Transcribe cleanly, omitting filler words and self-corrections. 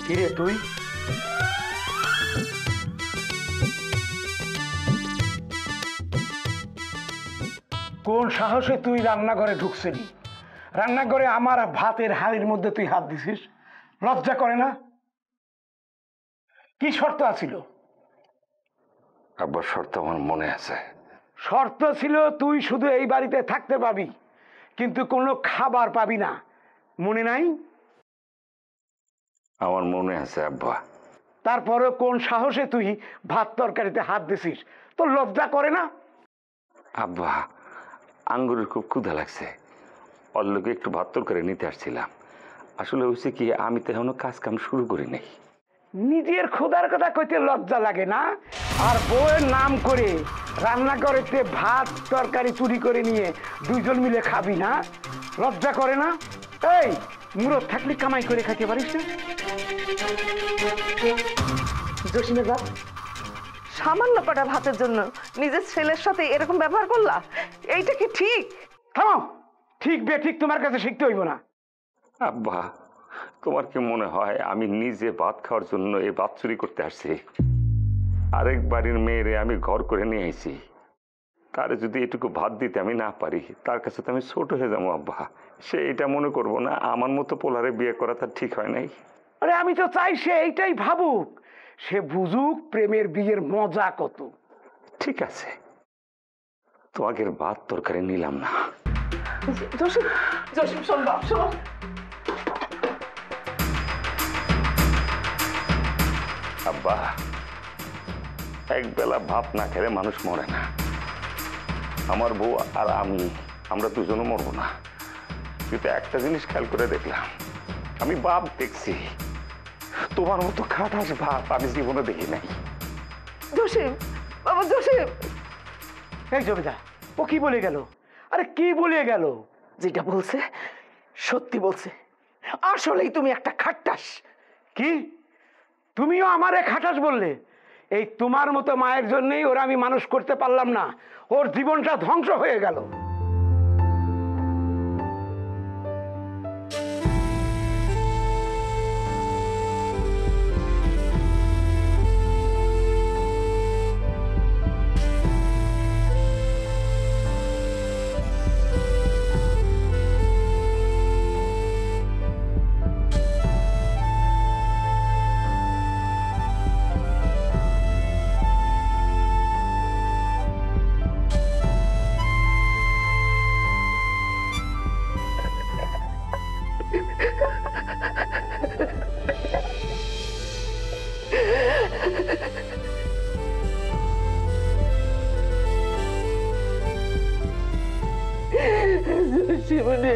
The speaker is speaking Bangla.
কিরে তুই কোন সাহসে তুই রান্নাঘরে ঢুকছিলি? রান্নাঘরে আমার ভাতের হাঁড়ির মধ্যে তুই হাত দিছিস? লজ্জা করে না? কি শর্ত আছিল? আব্বা শর্ত আমার মনে আছে। শর্ত ছিল তুই শুধু এই বাড়িতে থাকতে পাবি, কিন্তু কোনো খাবার পাবি না। মনে নাই? আমার মনে আছে আব্বা। তারপরে কোন সাহসে তুই ভাত তরকারিতে হাত দিছিস? তোর লজ্জা করে না? আব্বা আঙ্গুরের খুব ক্ষুধা লাগছে, ওর লোকে একটু ভাত তরকারি নিতে আসছিলাম। আসলে হয়েছে কি, আমি তো এখনো কাজ কাম শুরু করি নাই। নিজের ক্ষুধার কথা কইতে লজ্জা লাগে না? আর বউয়ের নাম করে রান্না করেতে ভাত তরকারি চুরি করে নিয়ে দুইজন মিলে খাবি না? লজ্জা করে না? এই মুরত থাকলে কামাই করে খাইতে পারিস না? জসিমের বাপ, সামান্য কটা ভাতের জন্য নিজের ছেলের সাথে এরকম ব্যবহার করলা? এইটা কি ঠিক? থামো। ঠিক বে ঠিক তোমার কাছে শিখতে হইব না। আব্বা তোমার কি মনে হয় আমি নিজে ভাত খাওয়ার জন্য এই ভাত চুরি করতে আসছি? আরেক বাড়ির মেয়েরে আমি ঘর করে নিয়ে আইছি, তারে যদি এটুকু ভাত দিতে আমি না পারি, তার কাছে তো আমি ছোট হয়ে যাবো আব্বা। সে এটা মনে করবো না আমার মতো পোলারে বিয়ে করা তার ঠিক হয় নাই? আরে আমি তো চাই সে এইটাই ভাবুক, সে বুঝুক প্রেমের বিয়ের মজা কত। ঠিক আছে, তোমাকে ভাত তরকারি নিলাম না। জসিম, জসিম শোন বাপ, শোন। আব্বা এক বেলা ভাত না খেলে মানুষ মরে না। আমার বউ আর আমরা দুজনও মরবো না, কিন্তু একটা জিনিস খেয়াল করে দেখলাম, আমি বাপ দেখছি, তোমার মতো খাটাস বাপ আমি জীবনে দেখি নাই। জসিম, বাবা জসিম। এই জমিদা, ও কি বলে গেল? আরে কি বলে গেল? যেটা বলছে সত্যি বলছে। আসলেই তুমি একটা খাট্টাস। কি তুমিও আমারে খাটাস বললে? এই তোমার মতো মায়ের জন্যই ওরা আমি মানুষ করতে পারলাম না, ওর জীবনটা ধ্বংস হয়ে গেল। জীবনে